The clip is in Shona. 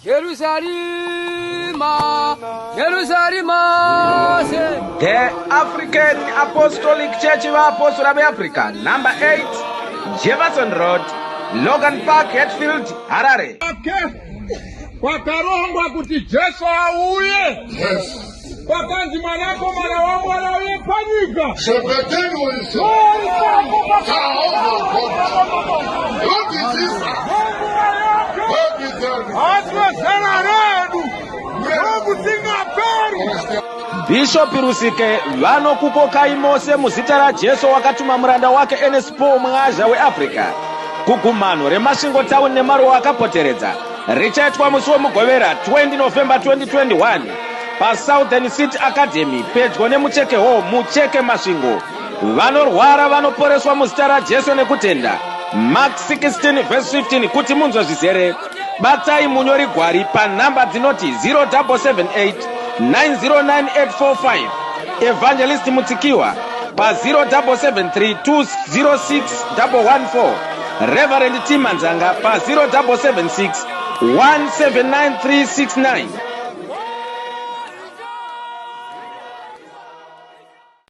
Jerusalema, Jerusalema. The African Apostolic Church of Apostles Africa, number 8, Jefferson Road, Logan Park, Hatfield, Harare. Wakarongwa kuti Jesu auye. Yes. Wakanzi mwanako mwana wangu anauye panyika. Shepeteni wese. What is this? What is that? Aswa sana redu. Mungu singa peru. Bishop Rusike vanokukokai mose muzita raJesu wakatuma muranda wake Enespo mwaazha weAfrica kugumano reMasvingo Town nemaruwa akapoteredza richaitwa musi wemugovera 20 November 2021 paSouthern City Academy pedyo nemucheke hall mucheke Masvingo. Vanorwara vanoporeswa muzita raJesu nekutenda. Mark 16 verse 15 kuti munzwe zvizere. Batai munyori gwari panhamba dzinoti 0778 909845. Evangelist Mutikiwa pa 0773206114. Reverend Timanzanga pa 0776 179369.